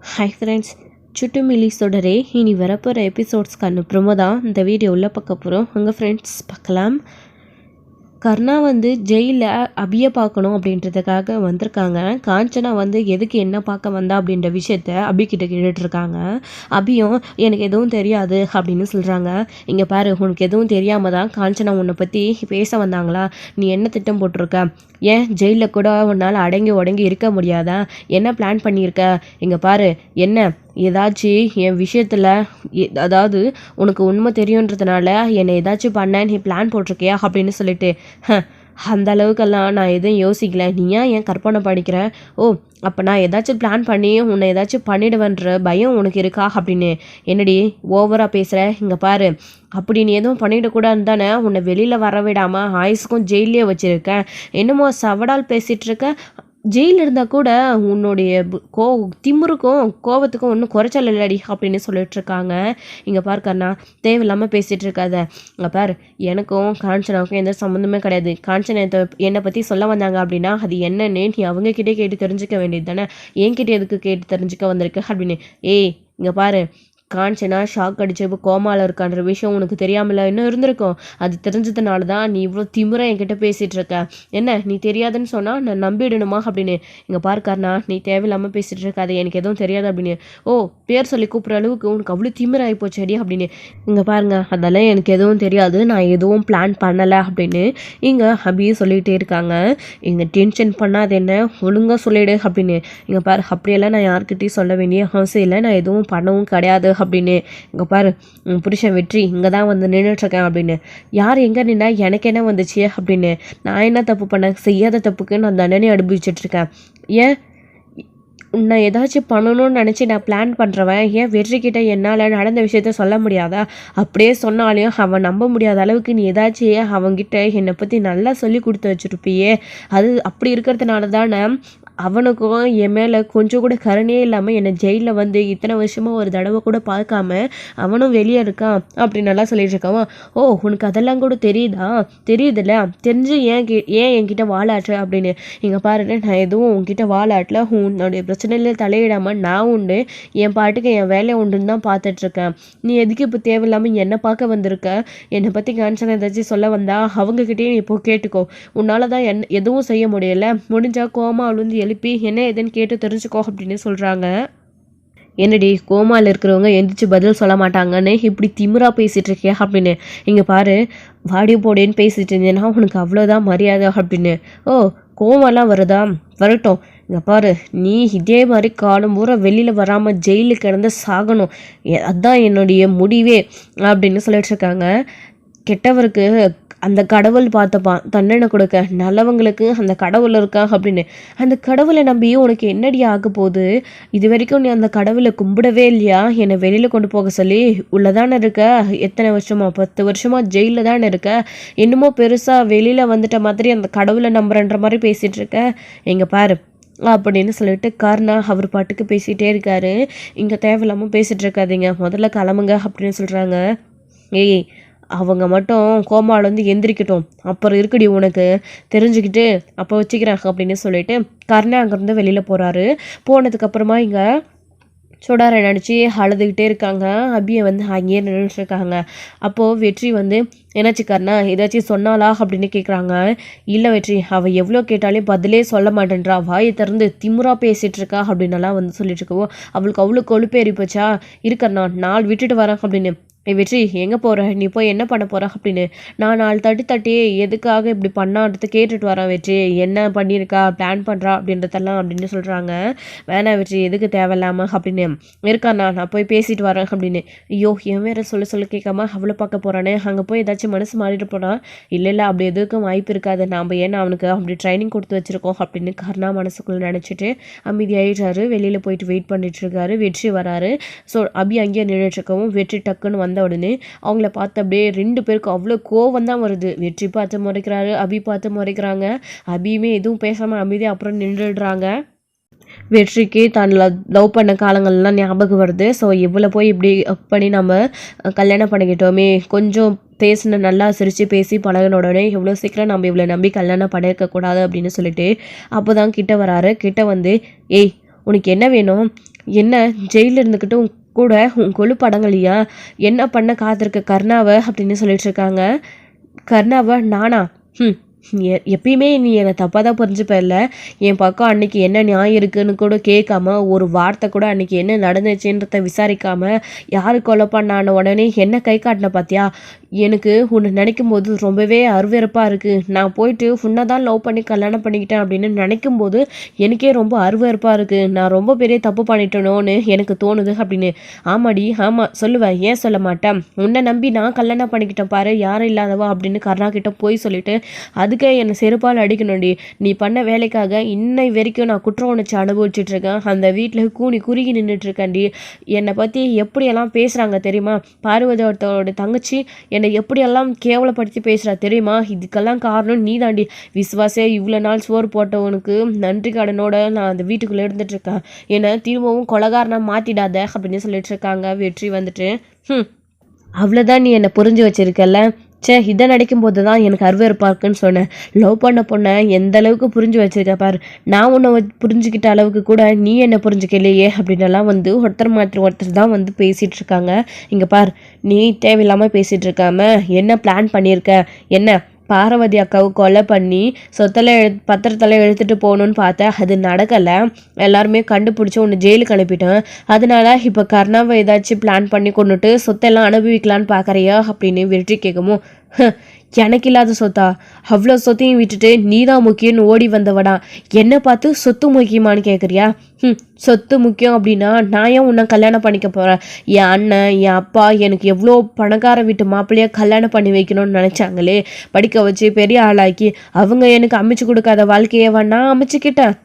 Hi friends, சுட்டு milli தொடரே இனி வரப்போகிற எபிசோட்ஸ்க்கான ப்ரோமோ தான் இந்த வீடியோவில் பார்க்க போகிறோம். அங்கே ஃப்ரெண்ட்ஸ் பார்க்கலாம். கர்ணா ஜெயிலில் அபியை பார்க்கணும் அப்படின்றதுக்காக வந்திருக்காங்க. காஞ்சனா எதுக்கு என்ன பார்க்க வந்தா அப்படின்ற விஷயத்த அபிக்கிட்ட கேட்டுட்ருக்காங்க. அபியும் எனக்கு எதுவும் தெரியாது அப்படின்னு சொல்கிறாங்க. இங்கே பாரு, உனக்கு எதுவும் தெரியாமல் தான் காஞ்சனா உன்னை பற்றி பேச வந்தாங்களா? நீ என்ன திட்டம் போட்டிருக்க? ஏன் ஜெயிலில் கூட உன்னால் அடங்கி உடங்கி இருக்க முடியாதா? என்ன பிளான் பண்ணியிருக்க? இங்கே பாரு, என்ன ஏதாச்சும் என் விஷயத்தில் அதாவது உனக்கு உண்மை தெரியுன்றதுனால என்னை ஏதாச்சும் பண்ண நீ பிளான் போட்டிருக்கியா அப்படின்னு சொல்லிட்டு அந்த அளவுக்கெல்லாம் நான் எதுவும் யோசிக்கல. நீ ஏன் கற்பனை படிக்கிற? ஓ, அப்போ நான் ஏதாச்சும் பிளான் பண்ணி உன்னை ஏதாச்சும் பண்ணிடுவேன்ற பயம் உனக்கு இருக்கா அப்படின்னு. என்னடி ஓவராக பேசுகிற? இங்கே பாரு, அப்படி நீ எதுவும் பண்ணிடக்கூடாதுன்னு தானே உன்னை வெளியில் வர விடாமல் ஆயுசுக்கும் ஜெயிலே வச்சுருக்கேன். என்னமோ சவடால் பேசிகிட்டு இருக்க. ஜெயிலில் இருந்தால் கூட உன்னுடைய திமிருக்கும் கோபத்துக்கும் ஒன்றும் குறைச்சல் இல்லடி அப்படின்னு சொல்லிட்டுருக்காங்க. இங்கே பார் கண்ணா, தேவையில்லாமல் பேசிகிட்டு இருக்காத. இங்கே பார், எனக்கும் காஞ்சனாவுக்கும் எந்த சம்மந்தமே கிடையாது. காஞ்சனா என்னை பற்றி சொல்ல வந்தாங்க அப்படின்னா அது என்னன்னு நீ அவங்கக்கிட்டே கேட்டு தெரிஞ்சுக்க வேண்டியது தானே. என்கிட்ட எதுக்கு கேட்டு தெரிஞ்சுக்க வந்திருக்கு அப்படின்னு. ஏய் இங்கே பாரு, காஞ்சனா ஷாக் அடிச்சு இப்போ கோமாவில் இருக்கான்ற விஷயம் உனக்கு தெரியாமல இன்னும் இருந்திருக்கும். அது தெரிஞ்சதுனால தான் நீ இவ்வளோ திமிரா என்கிட்ட பேசிகிட்டு இருக்க. என்ன நீ தெரியாதுன்னு சொன்னால் நான் நம்பிடணுமா அப்படின்னு. இங்கே பார்க்காருண்ணா, நீ தேவையில்லாமல் பேசிகிட்டு இருக்க, அது எனக்கு எதுவும் தெரியாது அப்படின்னு. ஓ, பேர் சொல்லி கூப்பிட்ற அளவுக்கு உனக்கு அவ்வளோ திமிராகி போச்சேடி அப்படின்னு. இங்கே பாருங்க, அதெல்லாம் எனக்கு எதுவும் தெரியாது, நான் எதுவும் பிளான் பண்ணலை அப்படின்னு இங்கே அபியே சொல்லிகிட்டே இருக்காங்க. இங்கே டென்ஷன் பண்ணாது என்ன, ஒழுங்காக சொல்லிடு அப்படின்னு. இங்கே பாரு, அப்படியெல்லாம் நான் யார்கிட்டையும் சொல்ல வேண்டிய அவசியம் இல்லை, நான் எதுவும் பண்ணவும் கிடையாது அப்படின்னு. இங்கே பாரு, புருஷன் வெற்றி இங்கே தான் நின்றுட்டுருக்கேன் அப்படின்னு. யார் எங்கே நின்னா எனக்கு என்ன வந்துச்சு அப்படின்னு. நான் என்ன தப்பு பண்ணேன்? செய்யாத தப்புக்கு நான் தண்டனை அனுபவிச்சுட்ருக்கேன். ஏன் உன்னை ஏதாச்சும் பண்ணணும்னு நினச்சி நான் பிளான் பண்ணுறவன் ஏன் வெற்றிக்கிட்ட என்னால் நடந்த விஷயத்த சொல்ல முடியாதா? அப்படியே சொன்னாலையும் அவன் நம்ப முடியாத அளவுக்கு நீ ஏதாச்சும் அவன்கிட்ட என்னை பற்றி நல்லா சொல்லி கொடுத்து வச்சுருப்பியே. அது அப்படி இருக்கிறதுனால தானே அவனுக்கும் என் மேலே கொஞ்சம் கூட கருணையே இல்லாமல் என்னை ஜெயிலில் இத்தனை வருஷமாக ஒரு தடவை கூட பார்க்காம அவனும் வெளியே இருக்கான் அப்படின்னு நல்லா சொல்லிட்டு இருக்கான். ஓ, உனக்கு அதெல்லாம் கூட தெரியுதா? தெரியுதுல்ல, தெரிஞ்சு ஏன் என்கிட்ட வாழாற்ற அப்படின்னு. இங்கே பாருங்க, நான் எதுவும் உன்கிட்ட வாழாட்டில் உன்னுடைய பிரச்சனையில் தலையிடாமல் நான் உண்டு என் பாட்டுக்கு என் வேலையை உண்டுன்னு தான் பார்த்துட்ருக்கேன். நீ எதுக்கு இப்போ தேவையில்லாமல் என்னை பார்க்க வந்திருக்க? என்னை பற்றி காஞ்சனா ஏதாச்சும் சொல்ல வந்தா அவங்கக்கிட்டே நீ இப்போ கேட்டுக்கோ. உன்னால் தான் எதுவும் செய்ய முடியல. முடிஞ்சால் கோமா விழுந்து எழுப்பி என்ன ஏதுன்னு கேட்டு தெரிஞ்சுக்கோ அப்படின்னு சொல்கிறாங்க. என்னடி கோமாவில் இருக்கிறவங்க எந்திரிச்சு பதில் சொல்ல மாட்டாங்கன்னு இப்படி திமிரா பேசிகிட்டு இருக்கியா அப்படின்னு. இங்கே பாரு, வாடி போடேன்னு பேசிட்டு இருந்தேன்னா உனக்கு அவ்வளோதான் மரியாதை அப்படின்னு. ஓ, கோவம்லாம் வருதா? வரட்டும். இங்கே பாரு, நீ இதே மாதிரி காலம் பூரா வெளியில் வராமல் ஜெயிலுக்கு கிடந்து சாகணும், அதுதான் என்னுடைய முடிவே அப்படின்னு சொல்லிட்டு இருக்காங்க. கெட்டவருக்கு அந்த கடவுள் பார்த்துப்பான் தண்டனை கொடுக்க, நல்லவங்களுக்கு அந்த கடவுள் இருக்கா அப்படின்னு. அந்த கடவுளை நம்பி உனக்கு என்னடி ஆக போகுது? இது வரைக்கும் நீ அந்த கடவுளை கும்பிடவே இல்லையா? என்னை வெளியில் கொண்டு போக சொல்லி உள்ளதானே இருக்க. எத்தனை வருஷமா? 10 வருஷமாக ஜெயிலில் தானே இருக்க. இன்னமும் பெருசாக வெளியில் வந்துட்ட மாதிரி அந்த கடவுளை நம்புறன்ற மாதிரி பேசிகிட்டு இருக்க. எங்கே பாரு அப்படின்னு சொல்லிட்டு கர்ணா அவர் பாட்டுக்கு பேசிகிட்டே இருக்காரு. இங்கே தேவையில்லாமல் பேசிகிட்டு இருக்காதீங்க, முதல்ல கிளம்புங்க அப்படின்னு சொல்கிறாங்க. ஏய், அவங்க மட்டும் கோமாவில் எந்திரிக்கட்டும், அப்புறம் இருக்குடி உனக்கு தெரிஞ்சுக்கிட்டு அப்போ வச்சுக்கிறேன் அப்படின்னு சொல்லிட்டு கர்ணா அங்கேருந்து வெளியில் போகிறாரு. போனதுக்கப்புறமா இங்கே சுடாரை நடிச்சு அழுதுகிட்டே இருக்காங்க. அபியை அங்கேயே நின்றுட்டுருக்காங்க. அப்போது வெற்றி என்னாச்சு கர்ணா, ஏதாச்சும் சொன்னாலா அப்படின்னு கேட்குறாங்க. இல்லை வெற்றி, அவள் எவ்வளோ கேட்டாலே பதிலே சொல்ல மாட்டேன்றா, வாயை திறந்து திமுறா பேசிகிட்டு இருக்கா அப்படின்னலாம் சொல்லிட்டு இருக்கவோ அவளுக்கு அவ்வளோ கொழுப்பேறி போச்சா. இருக்கண்ணா, நாள் விட்டுட்டு வரேன் அப்படின்னு. வெற்றி எங்கே போகிற? நீ போய் என்ன பண்ண போகிற அப்படின்னு. நான் 4 தட்டி எதுக்காக இப்படி பண்ணான்றது கேட்டுட்டு வரேன் வெற்றி. என்ன பண்ணியிருக்கா, பிளான் பண்ணுறா அப்படின்றதெல்லாம் அப்படின்னு சொல்கிறாங்க. வேணாம் வெற்றி, எதுக்கு தேவையில்லாமல் அப்படின்னு. இருக்காண்ணா, நான் போய் பேசிட்டு வரேன் அப்படின்னு. ஐயோ, என் வேறு சொல்ல கேட்காம அவளை பார்க்க போகிறானே, அங்கே போய் ஏதாச்சும் மனசு மாறிட்டு போகிறான். இல்லை அப்படி எதுக்கும் வாய்ப்பு இருக்காது, நாம் ஏன்னா அவனுக்கு அப்படி ட்ரைனிங் கொடுத்து வச்சுருக்கோம் அப்படின்னு கர்ணா மனசுக்குள்ளே நினச்சிட்டு அமைதியாகிட்டாரு. வெளியில் போயிட்டு வெயிட் பண்ணிட்டு இருக்காரு. வெற்றி வராரு. ஸோ அபி அங்கேயே நின்றுட்டுருக்கவும் வெற்றி டக்குன்னு வந்த உடனே அவங்கள பார்த்து அப்படியே 2 பேருக்கும் அவ்வளோ கோவம் தான் வருது. வெற்றி பார்த்து முறைக்கிறாரு, அபி பார்த்து முறைக்கிறாங்க. அபியுமே எதுவும் பேசாமல் அமைதியாக அப்புறம் நின்றுடுறாங்க. வெற்றிக்கு தான் லவ் பண்ண காலங்கள்லாம் ஞாபகம் வருது. ஸோ இவ்வளோ போய் இப்படி பண்ணி நம்ம கல்யாணம் பண்ணிக்கிட்டோமே, கொஞ்சம் பேசின நல்லா சிரித்து பேசி பழகின உடனே எவ்வளோ சீக்கிரம் நம்ம இவ்வளோ நம்பி கல்யாணம் பண்ணியிருக்கக்கூடாது அப்படின்னு சொல்லிட்டு அப்போ தான் கிட்ட வராரு. கிட்ட ஏய் உனக்கு என்ன வேணும்? என்ன ஜெயிலில் இருந்துக்கிட்டு கூட உன் கொழுப்பு அடங்கலையா? என்ன பண்ண காத்திருக்க கர்ணாவை அப்படின்னு சொல்லிட்டு இருக்காங்க. கர்ணாவை நானா? எப்பயுமே நீ என்னை தப்பாக தான் புரிஞ்சுப்பல. என் பக்கம் அன்னைக்கு என்ன நியாயம் இருக்குன்னு கூட கேட்காம, ஒரு வார்த்தை கூட அன்னைக்கு என்ன நடந்துச்சுன்றத விசாரிக்காம, யாரு கொலை பண்ணான உடனே என்ன கை காட்டின பார்த்தியா? எனக்கு உன்னை நினைக்கும் போது ரொம்பவே அருவருப்பாக இருக்குது. நான் போயிட்டு உன்னை தான் லவ் பண்ணி கல்யாணம் பண்ணிக்கிட்டேன் அப்படின்னு நினைக்கும் போது எனக்கே ரொம்ப அருவருப்பாக இருக்குது. நான் ரொம்ப பெரிய தப்பு பண்ணிட்டேனோன்னு எனக்கு தோணுது அப்படின்னு. ஆமாடி, ஆமாம் சொல்லுவேன், ஏன் சொல்ல மாட்டேன்? உன்னை நம்பி நான் கல்யாணம் பண்ணிக்கிட்டேன் பாரு, யாரும் இல்லாதவா அப்படின்னு கருணா கிட்ட போய் சொல்லிட்டு அதுக்கே என்னை செருப்பால் அடிக்கணும்டி. நீ பண்ண வேலைக்காக இன்னை வரைக்கும் நான் குற்ற உணர்ச்சி அனுபவிச்சுட்ருக்கேன். அந்த வீட்டில் கூனி குறுகி நின்றுட்டுருக்கேன்டி. என்னை பற்றி எப்படியெல்லாம் பேசுகிறாங்க தெரியுமா? பார்வதியோட தங்கச்சி என்னை எப்படியெல்லாம் கேவலப்படுத்தி பேசுகிறா தெரியுமா? இதுக்கெல்லாம் காரணம் நீ தாண்டி. விசுவாசே இவ்வளோ நாள் சோறு போட்டவனுக்கு நன்றி கடனோட நான் அந்த வீட்டுக்குள்ளே இருந்துட்டுருக்கேன். என்னை திரும்பவும் கொலகாரனாக மாற்றிடாத அப்படின்னு சொல்லிட்டு இருக்காங்க வெற்றி வந்துட்டு. அவ்வளோதான் நீ என்னை புரிஞ்சு வச்சிருக்கல. இதை நடிக்கும்போது தான் எனக்கு அருவருப்பாக இருக்குன்னு சொன்னேன். லவ் பண்ண பொண்ணை எந்த அளவுக்கு புரிஞ்சு வச்சிருக்க பாரு. நான் உன்னை புரிஞ்சுக்கிட்ட அளவுக்கு கூட நீ என்ன புரிஞ்சுக்கலையே அப்படின்னலாம் ஒருத்தர் மாற்றி ஒருத்தர் தான் பேசிகிட்டு இருக்காங்க. இங்கே பார், நீ தேவையில்லாமல் பேசிகிட்டு இருக்காம என்ன பிளான் பண்ணியிருக்க? என்ன பார்வதி அக்காவை கொலை பண்ணி பத்திரத்தில் எழுத்துட்டு போகணுன்னு பார்த்தேன். அது நடக்கலை. எல்லாருமே கண்டுபிடிச்சி ஒன்று ஜெயிலுக்கு அனுப்பிட்டேன். அதனால இப்போ கர்ணாவை ஏதாச்சும் பிளான் பண்ணி கொண்டுட்டு சொத்தெல்லாம் அனுபவிக்கலான்னு பார்க்குறியா அப்படின்னு வெற்றி கேட்குமோ, எனக்கு இல்லாத சொத்தா? அவ்வளோ சொத்தையும் விட்டுட்டு நீ தான் முக்கியம்னு ஓடி வந்தவடா. என்னை பார்த்து சொத்து முக்கியமானு கேட்குறியா? சொத்து முக்கியம் அப்படின்னா நான் ஏன் உன்னை கல்யாணம் பண்ணிக்க போகிறேன்? என் அண்ணன் என் அப்பா எனக்கு எவ்வளோ பணக்கார வீட்டு மாப்பிள்ளையாக கல்யாணம் பண்ணி வைக்கணும்னு நினச்சாங்களே. படிக்க வச்சு பெரிய ஆளாக்கி அவங்க எனக்கு அமைச்சு கொடுக்காத வாழ்க்கையவா நான் அமைச்சுக்கிட்டேன்?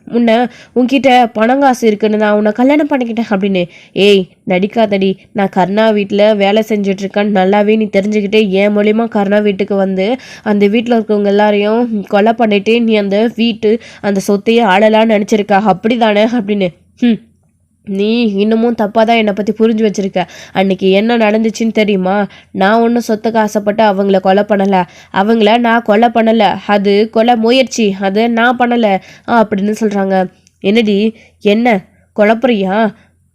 உன்கிட்ட பணம் காசு இருக்குன்னு நான் உன்னை கல்யாணம் பண்ணிக்கிட்டேன் அப்படின்னு. ஏய் நடிக்காதடி. நான் கர்ணா வீட்டில் வேலை செஞ்சிட்ருக்கேன்னு நல்லாவே நீ தெரிஞ்சுக்கிட்டே என் மூலியமாக கர்ணா வீட்டுக்கு வந்து அந்த வீட்டில் இருக்கவங்க எல்லாரையும் கொலை பண்ணிட்டு நீ அந்த சொத்தையே ஆளலான்னு நினச்சிருக்கா அப்படி தானே அப்படின்னு. நீ இன்னமும் தப்பாக தான் என்னை பற்றி புரிஞ்சு வச்சுருக்க. அன்றைக்கி என்ன நடந்துச்சுன்னு தெரியுமா? நான் ஒன்றும் சொத்துக்கு ஆசைப்பட்டு அவங்கள கொலை பண்ணலை. அவங்கள நான் கொலை பண்ணலை. அது கொலை முயற்சி. அதை நான் பண்ணலை அப்படின்னு சொல்கிறாங்க. என்னடி என்ன குழப்பறியா?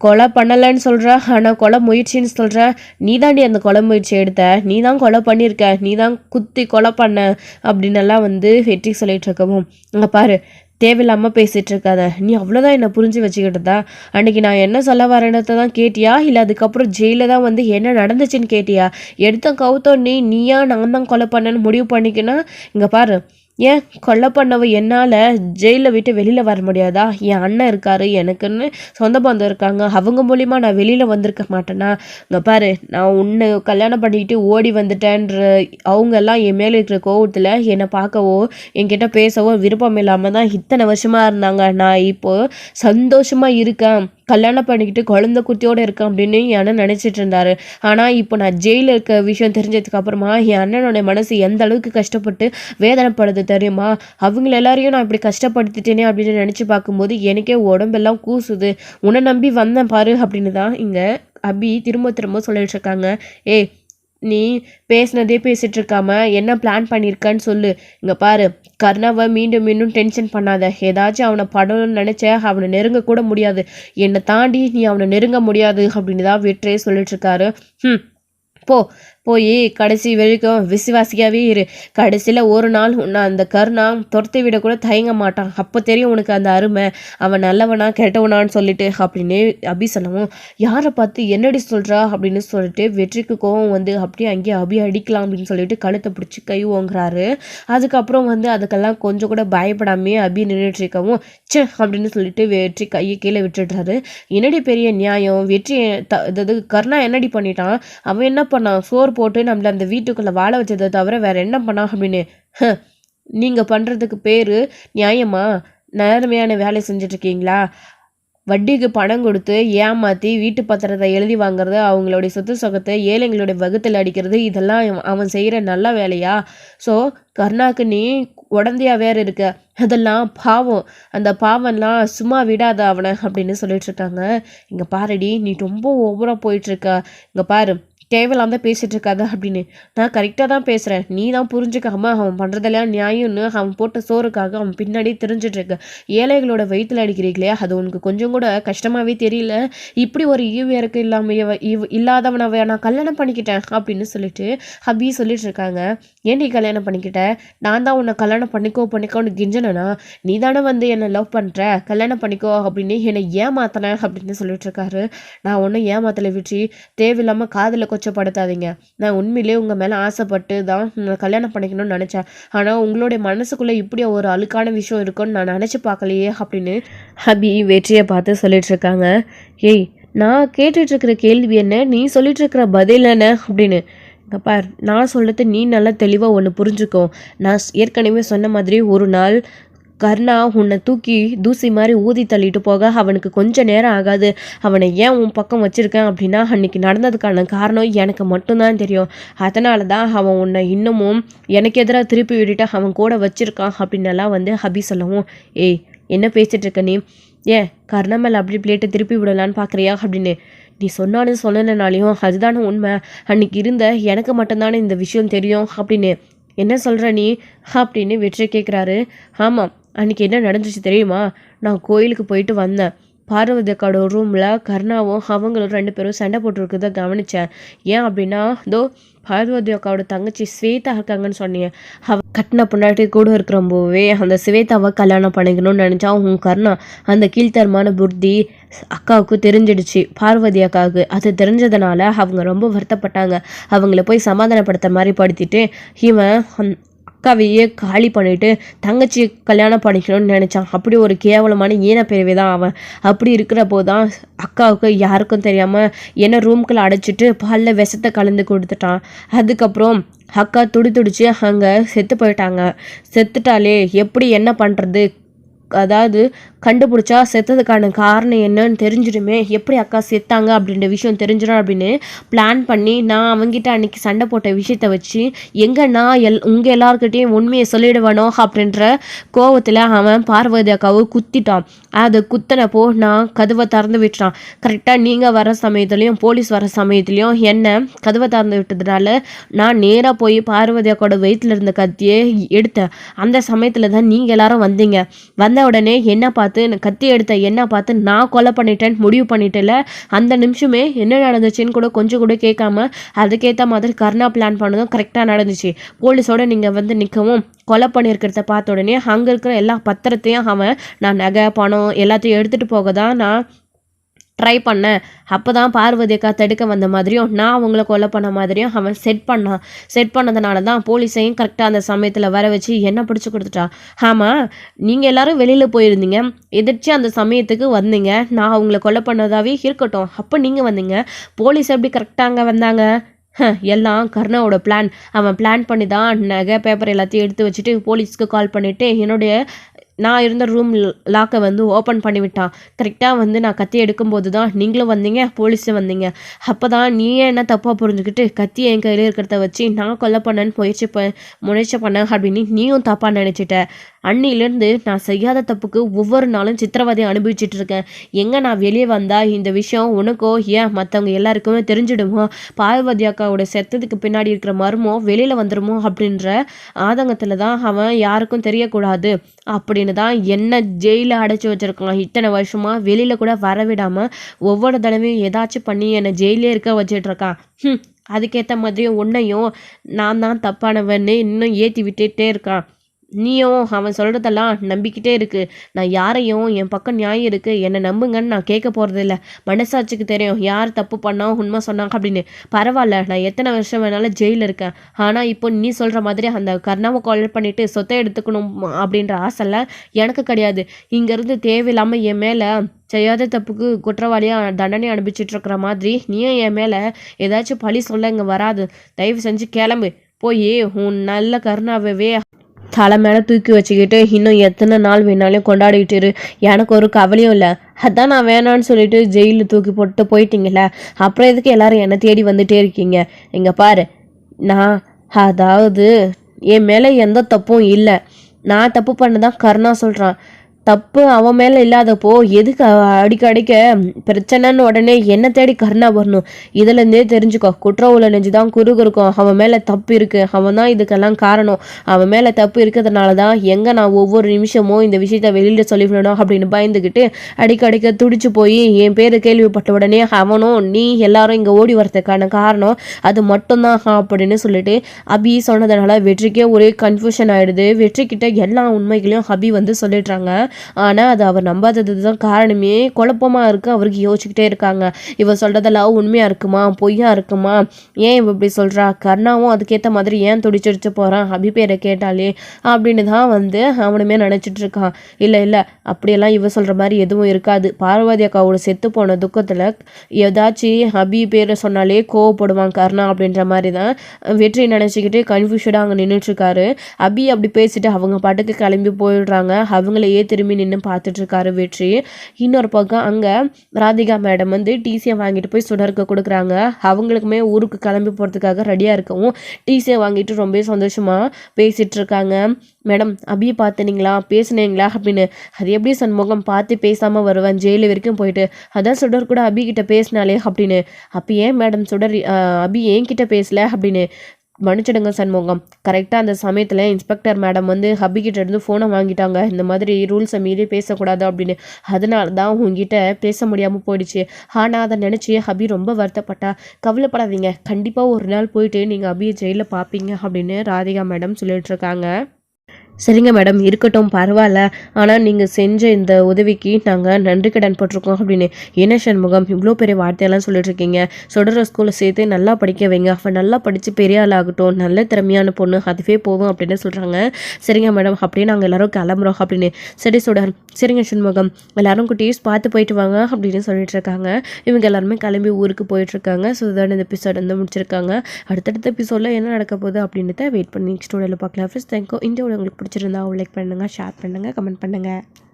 கொலை பண்ணலைன்னு சொல்கிற, ஆனால் கொலை முயற்சின்னு சொல்கிற. நீ தாண்டி அந்த கொலை முயற்சி எடுத்த. நீ தான் கொலை பண்ணியிருக்க. நீ தான் குத்தி கொலை பண்ண அப்படின்னெல்லாம் வெற்றி சொல்லிகிட்டு இருக்கவும், அங்கே பாரு தேவையில்லாமல் பேசிகிட்டு இருக்காத. நீ அவ்வளோதான் என்னை புரிஞ்சு வச்சுக்கிட்டதா? அன்றைக்கி நான் என்ன சொல்ல வரேன்றதை தான் கேட்டியா? இல்லை அதுக்கப்புறம் ஜெயிலில் தான் என்ன நடந்துச்சுன்னு கேட்டியா? எடுத்த கவுத்தோ நீயா நான் தான் கொலை பண்ணேன்னு முடிவு பண்ணிக்கினா? இங்கே பாரு, ஏன் கொலை பண்ணவ என்னால் ஜெயிலில் விட்டு வெளியில் வர முடியாதா? என் அண்ணன் இருக்காரு, எனக்குன்னு சொந்த பந்தம் இருக்காங்க. அவங்க மூலிமா நான் வெளியில் வந்திருக்க மாட்டேன்னா? இங்கே பாரு, நான் உன்னை கல்யாணம் பண்ணிக்கிட்டு ஓடி வந்துட்டேன்ற அவங்கெல்லாம் என் மேலே இருக்கிற கோவத்தில் என்னை பார்க்கவோ என்கிட்ட பேசவோ விருப்பம் இல்லாமல் தான் இத்தனை வருஷமாக இருந்தாங்க. நான் இப்போது சந்தோஷமாக இருக்கேன், கல்யாணம் பண்ணிக்கிட்டு குழந்தை குட்டியோடு இருக்கேன் அப்படின்னு என் அண்ணன் நினச்சிட்டு இருந்தாரு. ஆனால் இப்போ நான் ஜெயிலில் இருக்க விஷயம் தெரிஞ்சதுக்கு அப்புறமா என் அண்ணனோட மனசு எந்த அளவுக்கு கஷ்டப்பட்டு வேதனைப்படுது தெரியுமா? அவங்கள எல்லாரையும் நான் இப்படி கஷ்டப்படுத்திட்டேனே அப்படின்னு நினச்சி பார்க்கும்போது எனக்கே உடம்பெல்லாம் கூசுது. உன்னை நம்பி வந்தேன் பாரு அப்படின்னு தான் இங்கே அபி திரும்ப திரும்ப சொல்லிட்டு இருக்காங்க. நீ பேசினதே பேசிகிட்டு இருக்காம என்ன பிளான் பண்ணியிருக்கான்னு சொல்லு. இங்கே பாரு, கர்ணாவை மீண்டும் மீண்டும் டென்ஷன் பண்ணாத. ஏதாச்சும் அவனை படணும்னு நினச்ச அவனை நெருங்க கூட முடியாது. என்னை தாண்டி நீ அவனை நெருங்க முடியாது அப்படின்னு தான் வெற்றியே சொல்லிட்டு இருக்காரு. போய் கடைசி வரைக்கும் விசுவாசியாகவே இரு. கடைசியில் ஒரு நாள் உன்னை அந்த கருணா துரத்தி விட கூட தயங்க மாட்டான். அப்போ தெரியும் உனக்கு அந்த அருமை, அவன் நல்லவனா கெட்டவனான்னு சொல்லிட்டு அப்படின்னு அபி சொல்லவும், யாரை பார்த்து என்னடி சொல்கிறா அப்படின்னு சொல்லிட்டு வெற்றிக்கு கோவம் அப்படியே அங்கேயே அபி அடிக்கலாம் அப்படின்னு சொல்லிட்டு கழுத்தை பிடிச்சி கை ஓங்குறாரு. அதுக்கப்புறம் அதுக்கெல்லாம் கொஞ்சம் கூட பயப்படாமே அபி நின்றுட்டு இருக்கவும் அப்படின்னு சொல்லிட்டு வெற்றி கையை கீழே விட்டுடுறாரு. என்னடி பெரிய நியாயம்? வெற்றி அதாவது கருணா என்னடி பண்ணிட்டான்? அவன் என்ன பண்ணான்? சோறு போட்டு நம்மளை அந்த வீட்டுக்குள்ளே வாழ வச்சதை தவிர வேற என்ன பண்ணா அப்படின்னு. நீங்கள் பண்ணுறதுக்கு பேர் நியாயமா? நேர்மையான வேலை செஞ்சிட்ருக்கீங்களா? வட்டிக்கு பணம் கொடுத்து ஏமாற்றி வீட்டு பத்திரத்தை எழுதி வாங்குறது, அவங்களுடைய சொத்து சொகத்தை ஏழைங்களுடைய வகுத்தில் அடிக்கிறது, இதெல்லாம் அவன் செய்கிற நல்ல வேலையா? ஸோ கருணாக்கு நீ உடந்தையா வேறு இருக்க. அதெல்லாம் பாவம். அந்த பாவம்லாம் சும்மா விடாத அவனை அப்படின்னு சொல்லிட்டு இருக்காங்க. இங்கே பாருடி, நீ ரொம்ப ஓவராக போயிட்டுருக்க. இங்கே பாரு, தேவையில்லாம தான் பேசிகிட்டு இருக்காத அப்படின்னு. நான் கரெக்டாக தான் பேசுகிறேன், நீ தான் புரிஞ்சுக்காம அவன் பண்ணுறதெல்லாம் நியாயம்னு அவன் போட்ட சோறுக்காக அவன் பின்னாடியே தெரிஞ்சிட்ருக்க. ஏழைகளோட வயிற்றுல அடிக்கிறீங்களே, அது உனக்கு கொஞ்சம் கூட கஷ்டமாகவே தெரியல. இப்படி ஒரு ஈவியருக்கு இல்லாதவனவை நான் கல்யாணம் பண்ணிக்கிட்டேன் அப்படின்னு சொல்லிட்டு ஹபி சொல்லிட்டு இருக்காங்க. ஏன் நீ கல்யாணம் பண்ணிக்கிட்ட? நான் தான் உன்னை கல்யாணம் பண்ணிக்கோன்னு கிஞ்சனா, நீ தானே வந்து என்னை லவ் பண்ணுற, கல்யாணம் பண்ணிக்கோ அப்படின்னு என்னை ஏமாத்தின அப்படின்னு சொல்லிட்டு இருக்காரு. நான் ஒன்றும் ஏமாத்தலை விட்டு, தேவையில்லாமல் காதில் கொச்சப்படுத்தாதீங்க. நான் உண்மையிலே உங்கள் மேலே ஆசைப்பட்டு தான் கல்யாணம் பண்ணிக்கணும்னு நினச்சேன். ஆனால் உங்களுடைய மனசுக்குள்ளே இப்படி ஒரு அழுக்கான விஷயம் இருக்குன்னு நான் நினச்சி பார்க்கலையே அப்படின்னு ஹபி வெற்றியை பார்த்து சொல்லிட்டு இருக்காங்க. ஏய், நான் கேட்டுட்ருக்கிற கேள்வி என்ன, நீ சொல்லிட்டு இருக்கிற பதில் என்ன அப்படின்னு. இங்கே பார், நான் சொல்கிறது நீ நல்லா தெளிவாக ஒன்று புரிஞ்சுக்கோ. நான் ஏற்கனவே சொன்ன மாதிரி ஒரு நாள் கர்ணா உன்னை தூக்கி தூசி மாதிரி ஊதி தள்ளிட்டு போக அவனுக்கு கொஞ்சம் நேரம் ஆகாது. அவனை ஏன் உன் பக்கம் வச்சுருக்கேன் அப்படின்னா, அன்றைக்கி நடந்ததுக்கான காரணம் எனக்கு மட்டும்தான் தெரியும். அதனால தான் அவன் உன்னை இன்னமும் எனக்கு எதிராக திருப்பி விட்டுட்டு அவன் கூட வச்சுருக்கான் அப்படின்னெல்லாம் வந்து ஹபி சொல்லவும், ஏய் என்ன பேசிகிட்டு இருக்க நீ? ஏன் கர்ணா மேலே அப்படி பிளேட்டை திருப்பி விடலான்னு பார்க்குறியா அப்படின்னு. நீ சொன்னாலும் சொல்லலைனாலையும் அதுதானே உண்மை. அன்றைக்கி இருந்த எனக்கு மட்டும்தானே இந்த விஷயம் தெரியும் அப்படின்னு. என்ன சொல்கிற நீ அப்படின்னு வெற்றி கேட்குறாரு. ஆமாம், அன்றைக்கி என்ன நடந்துச்சு தெரியுமா? நான் கோயிலுக்கு போயிட்டு வந்தேன். பார்வதி அக்காவோட ரூமில் கர்ணாவும் அவங்களும் 2 பேரும் சண்டை போட்டுருக்குறத கவனித்தேன். ஏன் அப்படின்னா, இதோ பார்வதி அக்காவோட தங்கச்சி ஸ்வேதா இருக்காங்கன்னு சொன்னீங்க. கட்டின பொண்டாட்டி கூட இருக்கிறம்போவே அந்த ஸ்வேதாவை கல்யாணம் பண்ணிக்கணும்னு நினச்சா உன் கர்ணா அந்த கீழ்த்தரமான புத்தி அக்காவுக்கு தெரிஞ்சிடுச்சு, பார்வதி அக்காவுக்கு. அது தெரிஞ்சதுனால அவங்க ரொம்ப வருத்தப்பட்டாங்க. அவங்கள போய் சமாதானப்படுத்த மாதிரி படுத்திட்டு இவன் அக்காவையே காலி பண்ணிவிட்டு தங்கச்சி கல்யாணம் பண்ணிக்கணும்னு நினச்சான். அப்படி ஒரு கேவலமான ஈனப்பிரிவே தான் அவன். அப்படி இருக்கிறப்போ தான் அக்காவுக்கு யாருக்கும் தெரியாமல் என்ன ரூம்குள்ளே அடைச்சிட்டு பாலில் விஷத்தை கலந்து கொடுத்துட்டான். அதுக்கப்புறம் அக்கா துடிச்சு அங்கே செத்து போயிட்டாங்க. செத்துட்டாலே எப்படி என்ன பண்ணுறது, அதாவது கண்டுபிடிச்சா செத்ததுக்கான காரணம் என்னன்னு தெரிஞ்சிடுமே, எப்படி அக்கா செத்தாங்க அப்படின்ற விஷயம் தெரிஞ்சிடும் அப்படின்னு பிளான் பண்ணி நான் அவங்ககிட்ட அன்றைக்கி சண்டை போட்ட விஷயத்த வச்சு எங்கே நான் உங்கள் எல்லாருக்கிட்டையும் உண்மையை சொல்லிடுவானோ அப்படின்ற கோவத்தில் அவன் பார்வதி அக்காவை குத்திட்டான். அதை குத்தினப்போ நான் கதவை திறந்து விட்டுறான். கரெக்டாக நீங்கள் வர சமயத்துலேயும் போலீஸ் வர சமயத்துலேயும் என்ன கதவை திறந்து விட்டதுனால நான் நேராக போய் பார்வதி அக்காவோட வயிற்றுல இருந்த கத்தியை எடுத்தேன். அந்த சமயத்தில் தான் நீங்கள் எல்லாரும் வந்தீங்க. வந்த உடனே என்ன பார்த்து கத்தி எடுத்த என்ன பார்த்து நான் கொலை பண்ணிட்டேன்னு முடிவு பண்ணிட்டேல. அந்த நிமிஷமே என்ன நடந்துச்சுன்னு கூட கொஞ்சம் கூட கேட்காம அதுக்கேற்ற மாதிரி கர்ணா பிளான் பண்ணதும் கரெக்டாக நடந்துச்சு. போலீஸோட நீங்கள் வந்து நிற்கவும் கொலை பண்ணியிருக்கிறத பார்த்த உடனே அங்கே இருக்கிற எல்லா பத்திரத்தையும் அவன் நான் நகை பணம் எல்லாத்தையும் எடுத்துகிட்டு போக தான் நான் ட்ரை பண்ணேன். அப்போ தான் பார்வதி அக்கா தடுக்க வந்த மாதிரியும் நான் அவங்கள கொலை பண்ண மாதிரியும் அவன் செட் பண்ணதுனால தான் போலீஸையும் கரெக்டாக அந்த சமயத்தில் வர வச்சு என்ன பிடிச்சி கொடுத்துட்டான். ஆமாம், நீங்கள் எல்லோரும் வெளியில் போயிருந்தீங்க, எதிர்த்து அந்த சமயத்துக்கு வந்தீங்க. நான் அவங்கள கொலை பண்ணதாவே இருக்கட்டும், அப்போ நீங்கள் வந்தீங்க. போலீஸ் எப்படி கரெக்டாக அங்கே வந்தாங்க? எல்லாம் கர்ணாவோட பிளான். அவன் பிளான் பண்ணி தான் நகை பேப்பர் எல்லாத்தையும் எடுத்து வச்சுட்டு போலீஸ்க்கு கால் பண்ணிவிட்டு நான் இருந்த ரூம் லாக்கை வந்து ஓப்பன் பண்ணிவிட்டான். கரெக்டாக வந்து நான் கத்தி எடுக்கும்போது தான் நீங்களும் வந்தீங்க, போலீஸும் வந்தீங்க. அப்போ தான் நீயே என்ன தப்பாக புரிஞ்சுக்கிட்டு கத்தி என் கையில் இருக்கிறத வச்சு நான் கொலை பண்ணேன்னு முயற்சி பண்ணேன் அப்படின்னு நீயும் தப்பாக நினச்சிட்ட. அன்னிலேருந்து நான் செய்யாத தப்புக்கு ஒவ்வொரு நாளும் சித்திரவதை அனுபவிச்சுட்டு இருக்கேன். எங்கே நான் வெளியே வந்தால் இந்த விஷயம் உனக்கோ ஏன் மற்றவங்க எல்லாருக்குமே தெரிஞ்சிடுமோ, பார்வதி அக்காவோட செத்ததுக்கு பின்னாடி இருக்கிற மர்மோ வெளியில் வந்துடுமோ அப்படின்ற ஆதங்கத்தில் தான் அவன் யாருக்கும் தெரியக்கூடாது அப்படின்னு தான் என்ன ஜெயிலில் அடைச்சி வச்சுருக்கான். இத்தனை வருஷமாக வெளியில் கூட வரவிடாமல் ஒவ்வொரு தடவையும் ஏதாச்சும் பண்ணி என்னை ஜெயிலே இருக்க வச்சிட்ருக்கான். அதுக்கேற்ற மாதிரி உன்னையும் நான் தான் தப்பானவன்னு இன்னும் ஏற்றி விட்டுட்டே இருக்கான். நீயும் அவன் சொல்கிறதெல்லாம் நம்பிக்கிட்டே இருக்குது. நான் யாரையும் என் பக்கம் நியாயம் இருக்குது என்னை நம்புங்கன்னு நான் கேட்க போகிறதில்ல. மனசாட்சிக்கு தெரியும் யார் தப்பு பண்ணா உண்மை சொன்னாங்க அப்படின்னு. பரவாயில்ல, நான் எத்தனை வருஷம் வேணாலும் ஜெயிலில் இருக்கேன். ஆனால் இப்போ நீ சொல்கிற மாதிரி அந்த கர்ணாவை கால் பண்ணிவிட்டு சொத்தை எடுத்துக்கணும் அப்படின்ற ஆசைலாம் எனக்கு கிடையாது. இங்கேருந்து தேவையில்லாமல் என் மேலே செய்யாத தப்புக்கு குற்றவாளியாக தண்டனை அனுப்பிச்சிட்ருக்கிற மாதிரி நீயும் என் மேலே ஏதாச்சும் பழி சொல்ல இங்கே வராது. தயவு செஞ்சு கிளம்பு, போய் உன் நல்ல கர்ணாவே தலை மேலே தூக்கி வச்சுக்கிட்டு இன்னும் எத்தனை நாள் வேணாலும் கொண்டாடிக்கிட்டு எனக்கு ஒரு கவலையும் இல்லை. அதான் நான் வேணான்னு சொல்லிட்டு ஜெயிலில் தூக்கி போட்டு போயிட்டீங்களே, அப்புறம் எதுக்கு எல்லாரும் என்னை தேடி வந்துட்டே இருக்கீங்க? இங்கே பாரு, அதாவது என் மேலே எந்த தப்பும் இல்லை. நான் தப்பு பண்ணதான் கர்ணா சொல்கிறான். தப்பு அவன் மேலே இல்லாதப்போ எதுக்கு அடிக்க பிரச்சனைன்னு உடனே என்ன தேடி கருணா வரணும்? இதுலேருந்தே தெரிஞ்சுக்கோ, குற்ற உணர்ச்சி தான் குறுகுறுக்கும். அவன் மேலே தப்பு இருக்குது, அவன் தான் இதுக்கெல்லாம் காரணம். அவன் மேலே தப்பு இருக்கிறதுனால தான் நான் ஒவ்வொரு நிமிஷமும் இந்த விஷயத்த வெளியில் சொல்லிவிடணும் அப்படின்னு பயந்துக்கிட்டு அடிக்க துடிச்சு போய் என் பேர் கேள்விப்பட்ட உடனே அவனும் நீ எல்லாரும் இங்கே ஓடி வரதுக்கான காரணம் அது மட்டும்தான் அப்படின்னு சொல்லிட்டு அபி சொன்னதுனால வெற்றிக்கே ஒரே கன்ஃபியூஷன் ஆகிடுது. வெற்றிக்கிட்ட எல்லா உண்மைகளையும் அபி வந்து சொல்லிடுறாங்க. ஆனால் அது அவர் நம்பாதது தான் காரணமே. குழப்பமாக இருக்குது, அவருக்கு யோசிச்சுக்கிட்டே இருக்காங்க. இவ சொல்கிறதெல்லாம் உண்மையாக இருக்குமா பொய்யா இருக்குமா, ஏன் இவ இப்படி சொல்கிறா, கர்ணாவும் அதுக்கேற்ற மாதிரி ஏன் துடிச்சிடிச்சு போகிறான் அபி பேரை கேட்டாலே அப்படின்னு தான் வந்து அவனுமே நினச்சிட்டு இருக்கான். இல்லை அப்படியெல்லாம் இவ சொல்கிற மாதிரி எதுவும் இருக்காது. பார்வதி அக்காவோட செத்து போன துக்கத்தில் ஏதாச்சும் அபி பேரை சொன்னாலே கோவப்படுவான் கர்ணா அப்படின்ற மாதிரி தான் வெற்றி நினச்சிக்கிட்டு கன்ஃபியூஷனாக அங்கே நின்றுட்டுருக்காரு. அபி அப்படி பேசிட்டு அவங்க பாட்டுக்கு கிளம்பி போயிடுறாங்க. அவங்களையே திரும்பி நின்று பார்த்துட்டு இருக்காரு வெற்றி. இன்னொரு பக்கம் அங்கே ராதிகா மேடம் வந்து டிசியை வாங்கிட்டு போய் சுடருக்கு கொடுக்குறாங்க. அவங்களுக்குமே ஊருக்கு கிளம்பி போகிறதுக்காக ரெடியாக இருக்கவும் டிசியை வாங்கிட்டு ரொம்ப சந்தோஷமாக பேசிகிட்டு இருக்காங்க. மேடம் அபியை பார்த்துனீங்களா பேசுனீங்களா அப்படின்னு. அது எப்படி சண்முகம் பார்த்து பேசாமல் வருவேன், ஜெயிலு வரைக்கும் போயிட்டு அதான் சுடர் கூட அபி கிட்ட பேசினாலே அப்படின்னு. அப்போ ஏன் மேடம் சுடர் அபி என்கிட்ட பேசல அப்படின்னு. மன்னிச்சிடுங்க சண்முகம், கரெக்டாக அந்த சமயத்தில் இன்ஸ்பெக்டர் மேடம் வந்து ஹபிக்கிட்ட இருந்து ஃபோனை வாங்கிட்டாங்க. இந்த மாதிரி ரூல்ஸை மீறி பேசக்கூடாது அப்படின்னு. அதனால தான் உங்ககிட்ட பேச முடியாமல் போயிடுச்சு. ஆனால் அதை நினச்சி ஹபி ரொம்ப வருத்தப்பட்டா. கவலைப்படாதீங்க, கண்டிப்பாக ஒரு நாள் போயிட்டு நீங்கள் அபியை ஜெயிலில் பார்ப்பீங்க அப்படின்னு ராதிகா மேடம் சொல்லிட்டு இருக்காங்க. சரிங்க மேடம், இருக்கட்டும் பரவாயில்ல, ஆனால் நீங்கள் செஞ்ச இந்த உதவிக்கு நாங்கள் நன்றி கடன் போட்டிருக்கோம் அப்படின்னு. என்ன சண்முகம் இவ்வளோ பெரிய வார்த்தையெல்லாம் சொல்லிட்டு இருக்கீங்க? சொல்கிற ஸ்கூலில் சேர்த்து நல்லா படிக்க வைங்க, அவன் நல்லா படித்து பெரிய ஆள் ஆகட்டும், நல்ல திறமையான பொண்ணு, அதுவே போதும் அப்படின்னு சொல்கிறாங்க. சரிங்க மேடம் அப்படியே நாங்கள் எல்லோரும் கிளம்புறோம் அப்படின்னு. சரி சுடர், சரிங்க சண்முகம் எல்லோரும் குட்டீஸ் பார்த்து போயிட்டு வாங்க அப்படின்னு சொல்லிட்டு இருக்காங்க. இவங்க எல்லாருமே கிளம்பி ஊருக்கு போயிட்டுருக்காங்க. ஸோ இதான் இந்த எபிசோட் வந்து முடிச்சிருக்காங்க. அடுத்தடுத்த எபிசோடில் என்ன நடக்க போகுது அப்படின்றத வெயிட் பண்ணி நெக்ஸ்ட் வீடியோவில் பார்க்கலாம். Friends thank you. இந்த வீடியோ உங்களுக்கு பிடிச்சிருந்தா லைக் பண்ணுங்கள், ஷேர் பண்ணுங்கள், கமெண்ட் பண்ணுங்கள்.